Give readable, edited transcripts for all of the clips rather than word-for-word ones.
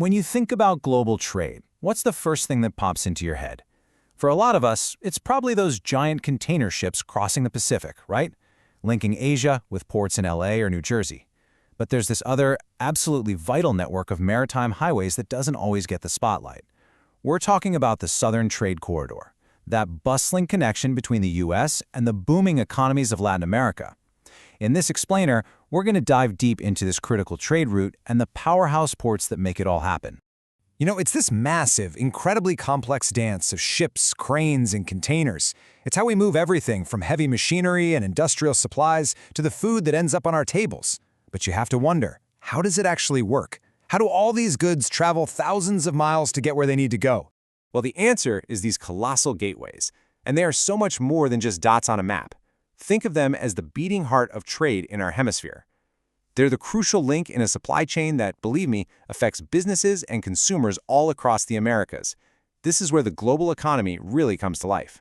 When you think about global trade, what's the first thing that pops into your head? For a lot of us, it's probably those giant container ships crossing the Pacific, right? Linking Asia with ports in LA or New Jersey. But there's this other, absolutely vital network of maritime highways that doesn't always get the spotlight. We're talking about the Southern Trade Corridor, that bustling connection between the US and the booming economies of Latin America. In this explainer, we're going to dive deep into this critical trade route and the powerhouse ports that make it all happen. You know, it's this massive, incredibly complex dance of ships, cranes, and containers. It's how we move everything from heavy machinery and industrial supplies to the food that ends up on our tables. But you have to wonder, how does it actually work? How do all these goods travel thousands of miles to get where they need to go? Well, the answer is these colossal gateways, and they are so much more than just dots on a map. Think of them as the beating heart of trade in our hemisphere. They're the crucial link in a supply chain that, believe me, affects businesses and consumers all across the Americas. This is where the global economy really comes to life.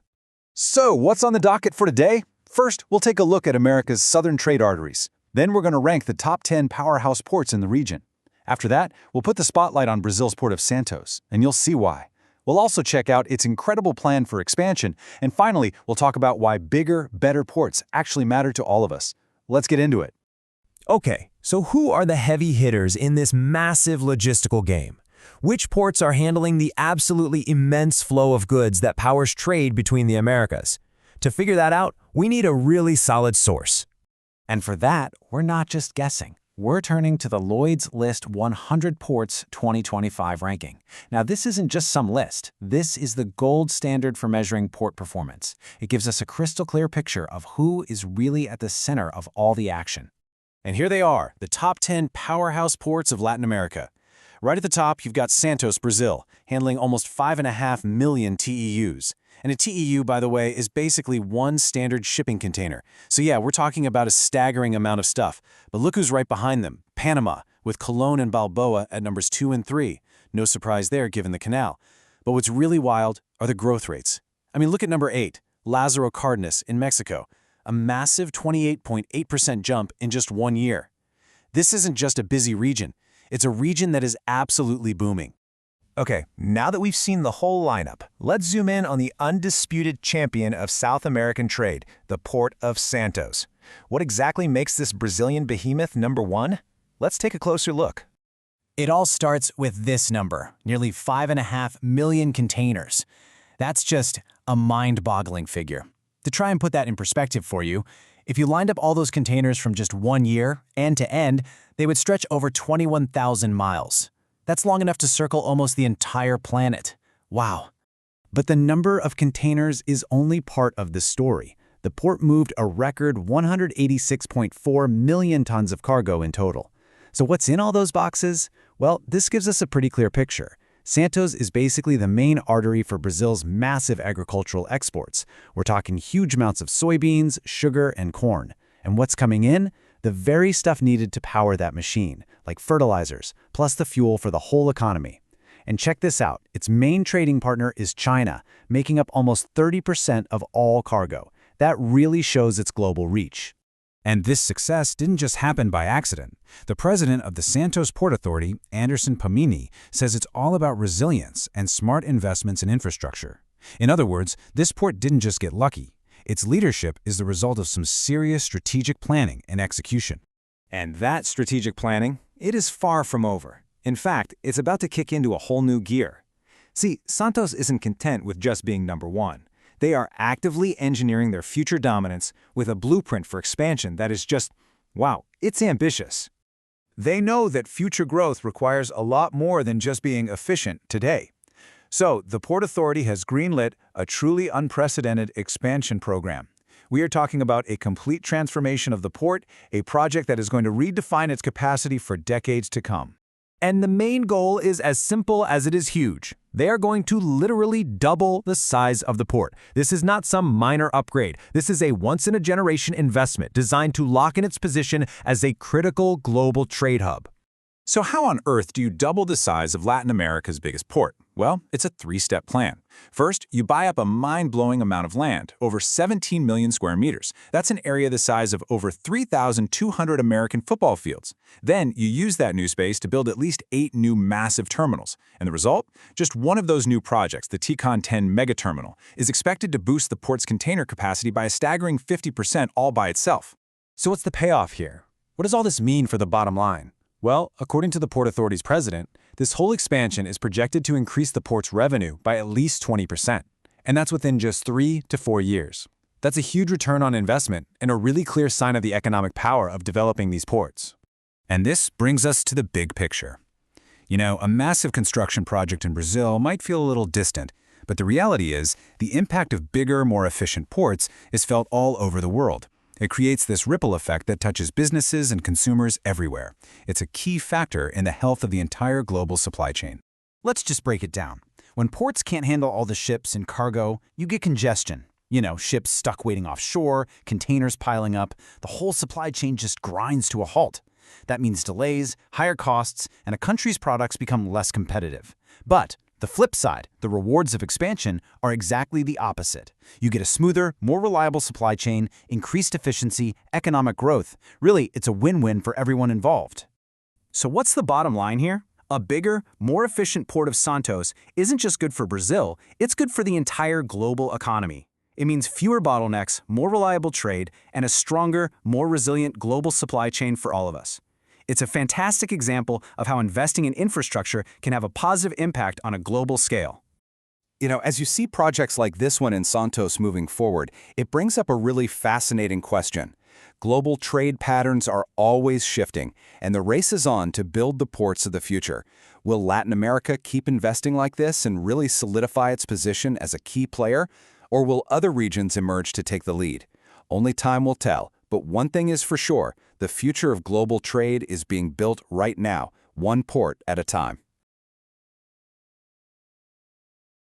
So, what's on the docket for today? First, we'll take a look at America's southern trade arteries. Then we're going to rank the top 10 powerhouse ports in the region. After that, we'll put the spotlight on Brazil's Port of Santos, and you'll see why. We'll also check out its incredible plan for expansion, and finally, we'll talk about why bigger, better ports actually matter to all of us. Let's get into it. Okay, so who are the heavy hitters in this massive logistical game? Which ports are handling the absolutely immense flow of goods that powers trade between the Americas? To figure that out, we need a really solid source. And for that, we're not just guessing. We're turning to the Lloyd's List 100 Ports 2025 ranking. Now, this isn't just some list. This is the gold standard for measuring port performance. It gives us a crystal clear picture of who is really at the center of all the action. And here they are, the top 10 powerhouse ports of Latin America. Right at the top, you've got Santos, Brazil, handling almost 5.5 million TEUs. And a TEU, by the way, is basically one standard shipping container. So yeah, we're talking about a staggering amount of stuff. But look who's right behind them, Panama, with Colón and Balboa at numbers 2 and 3. No surprise there, given the canal. But what's really wild are the growth rates. I mean, look at number 8, Lázaro Cárdenas in Mexico, a massive 28.8% jump in just 1 year. This isn't just a busy region. It's a region that is absolutely booming. Okay, now that we've seen the whole lineup, let's zoom in on the undisputed champion of South American trade, the Port of Santos. What exactly makes this Brazilian behemoth number one? Let's take a closer look. It all starts with this number, nearly 5.5 million containers. That's just a mind-boggling figure. To try and put that in perspective for you, if you lined up all those containers from just 1 year, end to end, they would stretch over 21,000 miles. That's long enough to circle almost the entire planet. Wow. But the number of containers is only part of the story. The port moved a record 186.4 million tons of cargo in total. So what's in all those boxes? Well, this gives us a pretty clear picture. Santos is basically the main artery for Brazil's massive agricultural exports. We're talking huge amounts of soybeans, sugar, and corn. And what's coming in? The very stuff needed to power that machine, like fertilizers, plus the fuel for the whole economy. And check this out, its main trading partner is China, making up almost 30% of all cargo. That really shows its global reach. And this success didn't just happen by accident. The president of the Santos Port Authority, Anderson Pamini, says it's all about resilience and smart investments in infrastructure. In other words, this port didn't just get lucky. Its leadership is the result of some serious strategic planning and execution. And that strategic planning, it is far from over. In fact, it's about to kick into a whole new gear. See, Santos isn't content with just being number one. They are actively engineering their future dominance with a blueprint for expansion that is just, wow, it's ambitious. They know that future growth requires a lot more than just being efficient today. So, the Port Authority has greenlit a truly unprecedented expansion program. We are talking about a complete transformation of the port, a project that is going to redefine its capacity for decades to come. And the main goal is as simple as it is huge. They are going to literally double the size of the port. This is not some minor upgrade. This is a once-in-a-generation investment designed to lock in its position as a critical global trade hub. So how on earth do you double the size of Latin America's biggest port? Well, it's a three-step plan. First, you buy up a mind-blowing amount of land, over 17 million square meters. That's an area the size of over 3,200 American football fields. Then, you use that new space to build at least 8 new massive terminals. And the result? Just one of those new projects, the TCON 10 megaterminal, is expected to boost the port's container capacity by a staggering 50% all by itself. So what's the payoff here? What does all this mean for the bottom line? Well, according to the Port Authority's president, this whole expansion is projected to increase the port's revenue by at least 20%, and that's within just 3 to 4 years. That's a huge return on investment and a really clear sign of the economic power of developing these ports. And this brings us to the big picture. You know, a massive construction project in Brazil might feel a little distant, but the reality is the impact of bigger, more efficient ports is felt all over the world. It creates this ripple effect that touches businesses and consumers everywhere. It's a key factor in the health of the entire global supply chain. Let's just break it down. When ports can't handle all the ships and cargo, you get congestion. You know, ships stuck waiting offshore, containers piling up, the whole supply chain just grinds to a halt. That means delays, higher costs, and a country's products become less competitive. But the flip side, the rewards of expansion, are exactly the opposite. You get a smoother, more reliable supply chain, increased efficiency, economic growth. Really, it's a win-win for everyone involved. So what's the bottom line here? A bigger, more efficient Port of Santos isn't just good for Brazil, it's good for the entire global economy. It means fewer bottlenecks, more reliable trade, and a stronger, more resilient global supply chain for all of us. It's a fantastic example of how investing in infrastructure can have a positive impact on a global scale. You know, as you see projects like this one in Santos moving forward, it brings up a really fascinating question. Global trade patterns are always shifting, and the race is on to build the ports of the future. Will Latin America keep investing like this and really solidify its position as a key player? Or will other regions emerge to take the lead? Only time will tell, but one thing is for sure, the future of global trade is being built right now, one port at a time.